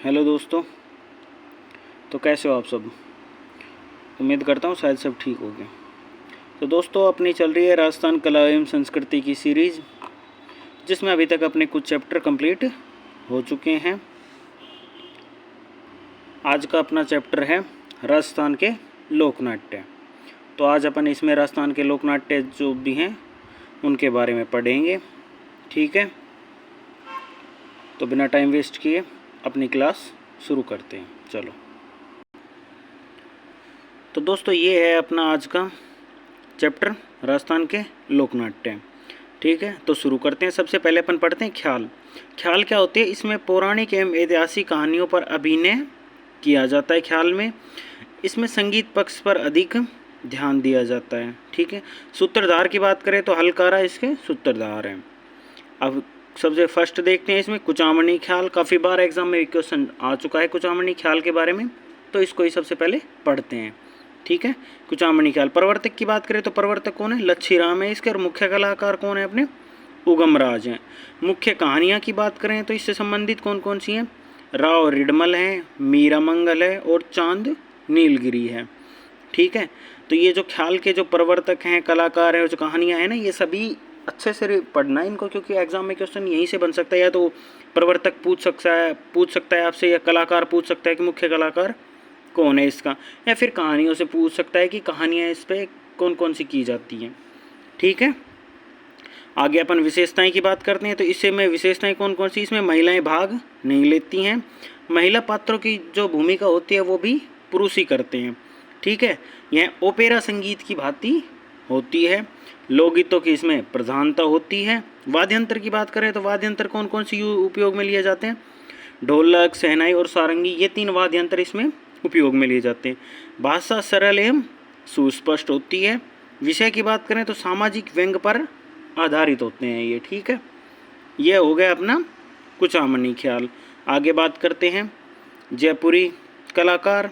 Hello दोस्तों। तो कैसे हो आप सब? उम्मीद करता हूँ शायद सब ठीक हो गए। तो दोस्तों, अपनी चल रही है राजस्थान कला एवं संस्कृति की सीरीज़, जिसमें अभी तक अपने कुछ चैप्टर कंप्लीट हो चुके हैं। आज का अपना चैप्टर है राजस्थान के लोकनाट्य। तो आज अपन इसमें राजस्थान के लोकनाट्य जो भी हैं उनके बारे में पढ़ेंगे। ठीक है, तो बिना टाइम वेस्ट किए अपनी क्लास शुरू करते हैं। चलो, तो दोस्तों ये है अपना आज का चैप्टर राजस्थान के लोकनाट्य। ठीक है, तो शुरू करते हैं। सबसे पहले अपन पढ़ते हैं ख्याल। ख्याल क्या होती है? इसमें पौराणिक एवं ऐतिहासिक कहानियों पर अभिनय किया जाता है। ख्याल में इसमें संगीत पक्ष पर अधिक ध्यान दिया जाता है। ठीक है, सूत्रधार की बात करें तो हलकारा इसके सूत्रधार हैं। अब सबसे फर्स्ट देखते हैं इसमें कुचामणी ख्याल। काफ़ी बार एग्जाम में क्वेश्चन आ चुका है कुचामणी ख्याल के बारे में, तो इसको ही सबसे पहले पढ़ते हैं। ठीक है, कुचामणी ख्याल। प्रवर्तक की बात करें तो प्रवर्तक कौन है? लच्छीराम है इसके। और मुख्य कलाकार कौन है? अपने उगमराज हैं। मुख्य कहानियाँ की बात करें तो इससे संबंधित कौन कौन सी हैं? राव रिडमल है, मीरा मंगल है और चांद नीलगिरी है। ठीक है, तो ये जो ख्याल के जो प्रवर्तक हैं, कलाकार हैं और जो कहानियाँ हैं ना, ये सभी अच्छे से पढ़ना है इनको, क्योंकि एग्जाम में क्वेश्चन यहीं से बन सकता है। या तो प्रवर्तक पूछ सकता है आपसे, या कलाकार पूछ सकता है कि मुख्य कलाकार कौन है इसका, या फिर कहानियों से पूछ सकता है कि कहानियाँ इस पर कौन कौन सी की जाती हैं। ठीक है, आगे अपन विशेषताएं की बात करते हैं। तो इससे में विशेषताएं कौन कौन सी? इसमें महिलाएं भाग नहीं लेती हैं। महिला पात्रों की जो भूमिका होती है वो भी पुरुष ही करते हैं। ठीक है, यह ओपेरा संगीत की भांति होती है। लोकगीतों की इसमें प्रधानता होती है। वाद्यंत्र की बात करें तो वाद्यंत्र कौन कौन सी उपयोग में लिए जाते हैं? ढोलक, शहनाई और सारंगी, ये 3 वाद्यंत्र इसमें उपयोग में लिए जाते हैं। भाषा सरल एवं सुस्पष्ट होती है। विषय की बात करें तो सामाजिक व्यंग पर आधारित होते हैं ये। ठीक है, यह हो गया अपना कुचामणी ख्याल। आगे बात करते हैं जयपुरी कलाकार।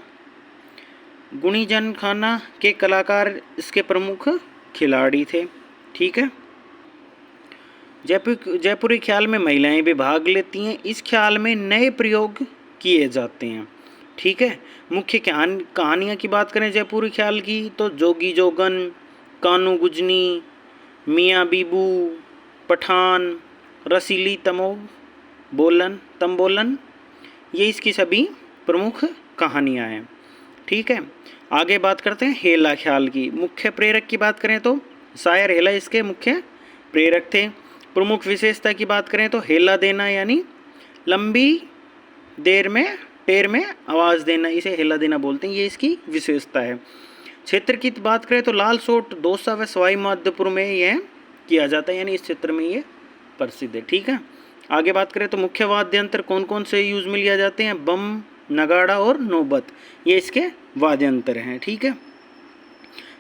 गुणीजन खाना के कलाकार इसके प्रमुख खिलाड़ी थे। ठीक है, जयपुरी ख्याल में महिलाएं भी भाग लेती हैं। इस ख्याल में नए प्रयोग किए जाते हैं। ठीक है, मुख्य कहानियाँ की बात करें जयपुरी ख्याल की तो जोगी जोगन, कानू गुजनी, मियाँ बीबू, पठान, रसीली तमबोलन, ये इसकी सभी प्रमुख कहानियाँ हैं। ठीक है, आगे बात करते हैं हेला ख्याल की। मुख्य प्रेरक की बात करें तो शायर हेला इसके मुख्य प्रेरक थे। प्रमुख विशेषता की बात करें तो हेला देना, यानी लंबी टेर में आवाज़ देना, इसे हेला देना बोलते हैं। ये इसकी विशेषता है। क्षेत्र की बात करें तो लालसोट, दौसा व सवाई माधोपुर में यह किया जाता है, यानी इस क्षेत्र में ये प्रसिद्ध है। ठीक है, आगे बात करें तो मुख्य वाद्यंत्र कौन कौन से यूज में लिया जाते हैं? बम, नगाड़ा और नौबत, ये इसके वाद्यंत्र हैं। ठीक है,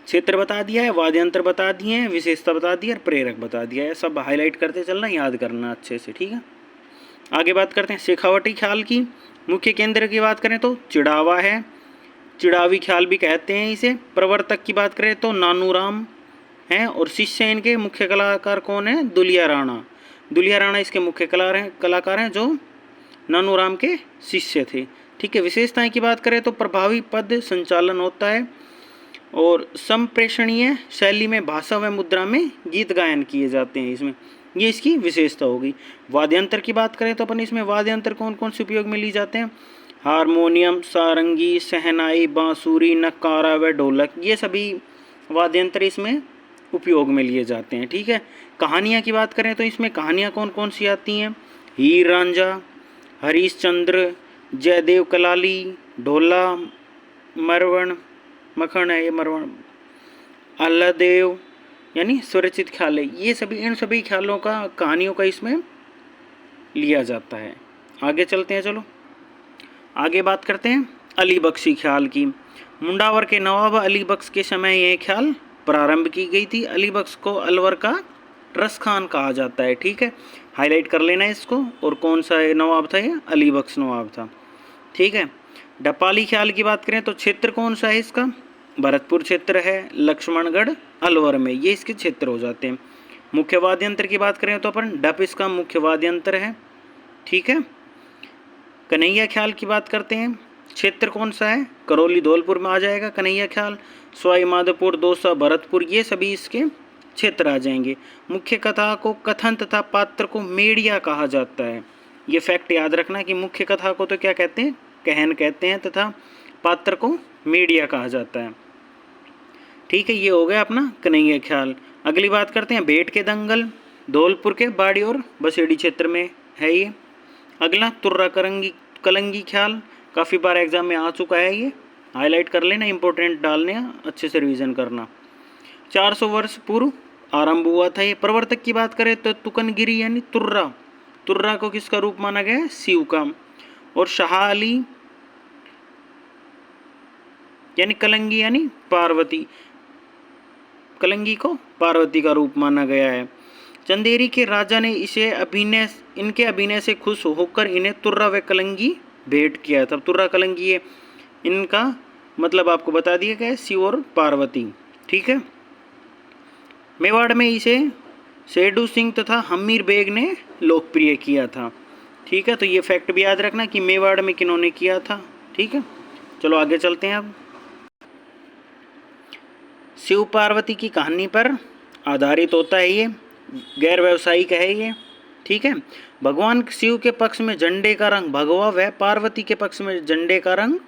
क्षेत्र बता दिया है, वाद्यंत्र बता दिए हैं, विशेषता बता दी है और प्रेरक बता दिया है। सब हाईलाइट करते चलना, याद करना अच्छे से। ठीक है, आगे बात करते हैं शेखावटी ख्याल की। मुख्य केंद्र की बात करें तो चिड़ावा है, चिड़ावी ख्याल भी कहते हैं इसे। प्रवर्तक की बात करें तो नानूराम हैं और शिष्य इनके मुख्य कलाकार कौन है? दुलिया राणा। दुलिया राणा इसके मुख्य कलाकार हैं जो नानूराम के शिष्य थे। ठीक है, विशेषताएं की बात करें तो प्रभावी पद संचालन होता है और संप्रेषणीय शैली में भाषा व मुद्रा में गीत गायन किए जाते हैं इसमें, ये इसकी विशेषता होगी। वाद्यंत्र की बात करें तो अपन इसमें वाद्यंत्र कौन कौन से उपयोग में लिए जाते हैं? हारमोनियम, सारंगी, शहनाई, बांसुरी, नक्कारा व ढोलक, ये सभी वाद्यंत्र इसमें उपयोग में लिए जाते हैं। ठीक है, कहानियाँ की बात करें तो इसमें कहानियाँ कौन कौन सी आती हैं? हीर रांझा, हरीशचंद्र, जयदेव कलाली, ढोला, मखण है ये मरवण, अल्लादेव, यानी स्वरचित ख्याल है। ये सभी, इन सभी ख्यालों का, कहानियों का इसमें लिया जाता है। आगे चलते हैं। चलो आगे बात करते हैं अली बख्शी ख्याल की। मुंडावर के नवाब अली बख्श के समय यह ख्याल प्रारंभ की गई थी। अली बख्श को अलवर का रस खान कहा जाता है। ठीक है, हाईलाइट कर लेना है इसको। और कौन सा नवाब था ये? अली बख्श नवाब था। ठीक है, ढपाली ख्याल की बात करें तो क्षेत्र कौन सा है इसका? भरतपुर क्षेत्र है, लक्ष्मणगढ़ अलवर में, ये इसके क्षेत्र हो जाते हैं। मुख्य वाद्यंत्र की बात करें तो अपन ढप इसका मुख्य वाद्यंत्र है। ठीक है, कन्हैया ख्याल की बात करते हैं, क्षेत्र कौन सा है, करौली धौलपुर में आ जाएगा कन्हैया ख्याल। सवाई माधोपुर, दौसा, भरतपुर, ये सभी इसके क्षेत्र आ जाएंगे। मुख्य कथा को कथन तथा पात्र को मेड़िया कहा जाता है। ये फैक्ट याद रखना कि मुख्य कथा को तो क्या कहते हैं, कहन कहते हैं, तथा पात्र को मेड़िया कहा जाता है। ठीक है, ये हो गया अपना कन्हैया ख्याल। अगली बात करते हैं भेंट के दंगल, धौलपुर के बाड़ी और बसेड़ी क्षेत्र में है ये। अगला तुर्रा कलंगी ख्याल, काफ़ी बार एग्जाम में आ चुका है, ये हाईलाइट कर लेना, इंपॉर्टेंट डालने, अच्छे से रिवीजन करना। 400 वर्ष पूर्व आरंभ हुआ था ये। प्रवर्तक की बात करें तो तुकनगिरी यानी तुर्रा को किसका रूप माना गया है, शिव का। और शाह अली यानी कलंगी यानी पार्वती, कलंगी को पार्वती का रूप माना गया है। चंदेरी के राजा ने इनके अभिनय से खुश होकर इन्हें तुर्रा व कलंगी भेंट किया था। तुर्रा कलंगी है, इनका मतलब आपको बता दिया गया है, शिव और पार्वती। ठीक है, मेवाड़ में इसे शेडू सिंह तथा हमीर बेग ने लोकप्रिय किया था। ठीक है, तो ये फैक्ट भी याद रखना कि मेवाड़ में किन्होंने किया था। ठीक है, चलो आगे चलते हैं। अब शिव पार्वती की कहानी पर आधारित होता है ये, गैर व्यावसायिक है ये। ठीक है, भगवान शिव के पक्ष में झंडे का रंग भगवा व पार्वती के पक्ष में झंडे का रंग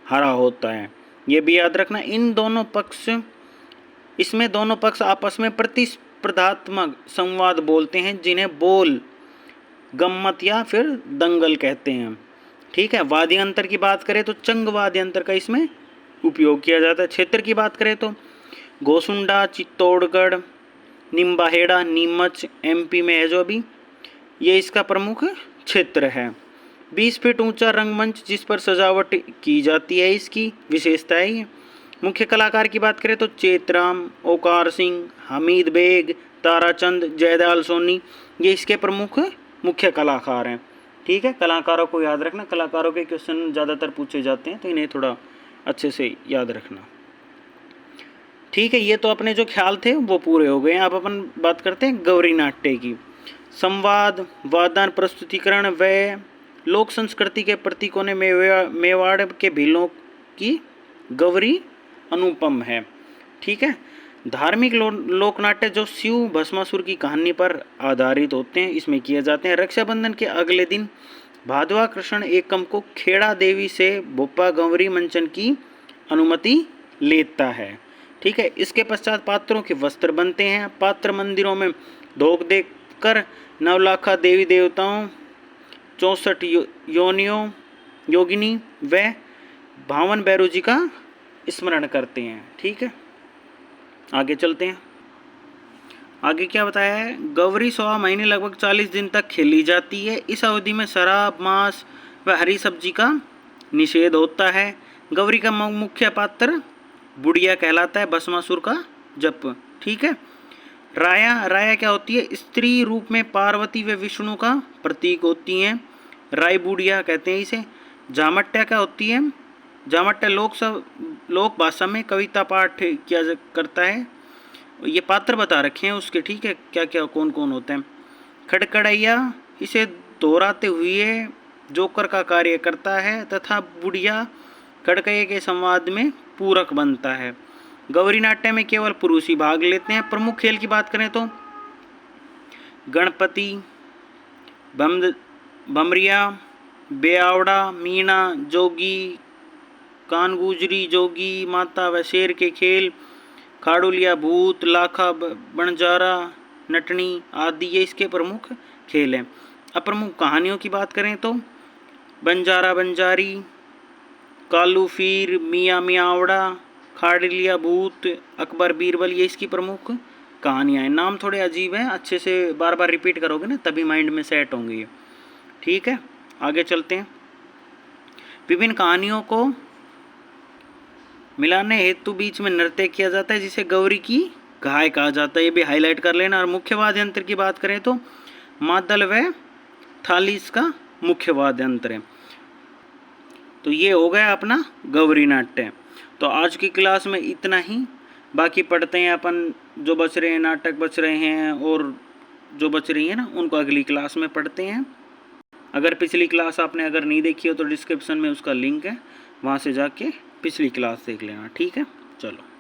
हरा होता है, ये भी याद रखना। इसमें दोनों पक्ष आपस में प्रतिस्पर्धात्मक संवाद बोलते हैं, जिन्हें बोल गम्मत या फिर दंगल कहते हैं। ठीक है, वाद्य अंतर की बात करें तो चंग वाद्य अंतर का इसमें उपयोग किया जाता है। क्षेत्र की बात करें तो गोसुंडा, चित्तौड़गढ़, निम्बाहेड़ा, नीमच MP में है जो अभी, ये इसका प्रमुख क्षेत्र है। 20 फीट ऊंचा रंगमंच जिस पर सजावट की जाती है, इसकी विशेषता है ये। मुख्य कलाकार की बात करें तो चेतराम, ओकार सिंह, हमीद बेग, ताराचंद, जयदयाल सोनी, ये इसके प्रमुख मुख्य कलाकार हैं। ठीक है, कलाकारों को याद रखना, कलाकारों के क्वेश्चन ज़्यादातर पूछे जाते हैं, तो इन्हें थोड़ा अच्छे से याद रखना। ठीक है, ये तो अपने जो ख्याल थे वो पूरे हो गए हैं। अब अपन बात करते हैं गौरी नाट्य की। संवाद, वादन, प्रस्तुतिकरण व लोक संस्कृति के प्रतीकों ने मेवाड़ के भीलों की गौरी अनुपम है। ठीक है, धार्मिक लोकनाट्य जो शिव भस्मासुर की कहानी पर आधारित होते हैं, इसमें किए जाते हैं। रक्षाबंधन के अगले दिन भादवा कृष्ण एकम को खेड़ा देवी से भोपा गौरी मंचन की अनुमति लेता है। ठीक है, इसके पश्चात पात्रों के वस्त्र बनते हैं। पात्र मंदिरों में धोख देकर नवलाखा देवी देवताओं, 64 योगिनी व 52 भैरव जी का स्मरण करते हैं। ठीक है, आगे चलते हैं। आगे क्या बताया है, गौरी 1.25 महीने लगभग 40 दिन तक खेली जाती है। इस अवधि में शराब, मांस व हरी सब्जी का निषेध होता है। गौरी का मुख्य पात्र बुढ़िया कहलाता है, भस्मासुर का जप। ठीक है, राया क्या होती है, स्त्री रूप में पार्वती व विष्णु का प्रतीक होती हैं, राय बुढ़िया कहते हैं इसे। जामट्या क्या होती है, जामट्या लोक भाषा में कविता पाठ किया करता है, ये पात्र बता रखे हैं उसके। ठीक है, क्या क्या कौन कौन होते हैं। खड़खड़ैया इसे दोहराते हुए जोकर का कार्य करता है, तथा बुढ़िया खड़कैया के संवाद में पूरक बनता है। गौरी नाट्य में केवल पुरुष ही भाग लेते हैं। प्रमुख खेल की बात करें तो गणपति, भमरिया, बेआवड़ा, मीना, जोगी, कानगुजरी, जोगी माता व शेर के खेल, खाड़ुलिया, भूत, लाखा, बंजारा, नटनी आदि, ये इसके प्रमुख खेल हैं। अब प्रमुख कहानियों की बात करें तो बंजारा बंजारी, कालू फीर, मियाँ मियावड़ा, खाड़िलिया, भूत, अकबर बीरबल, ये इसकी प्रमुख कहानियाँ हैं। नाम थोड़े अजीब हैं, अच्छे से बार बार रिपीट करोगे ना तभी माइंड में सेट होंगे ये। ठीक है, आगे चलते हैं। विभिन्न कहानियों को मिलाने हेतु बीच में नृत्य किया जाता है, जिसे गौरी की गाय कहा जाता है, ये भी हाईलाइट कर लेना। और मुख्य वाद्य यंत्र की बात करें तो मादल व थाली इसका मुख्य वाद्य यंत्र है। तो ये हो गया अपना गौरी नाट्य। तो आज की क्लास में इतना ही, बाकी पढ़ते हैं अपन जो बच रहे हैं, नाटक बच रहे हैं और जो बच रही है ना, उनको अगली क्लास में पढ़ते हैं। अगर पिछली क्लास आपने अगर नहीं देखी हो तो डिस्क्रिप्शन में उसका लिंक है, वहाँ से जाके पिछली क्लास देख लेना। ठीक है, चलो।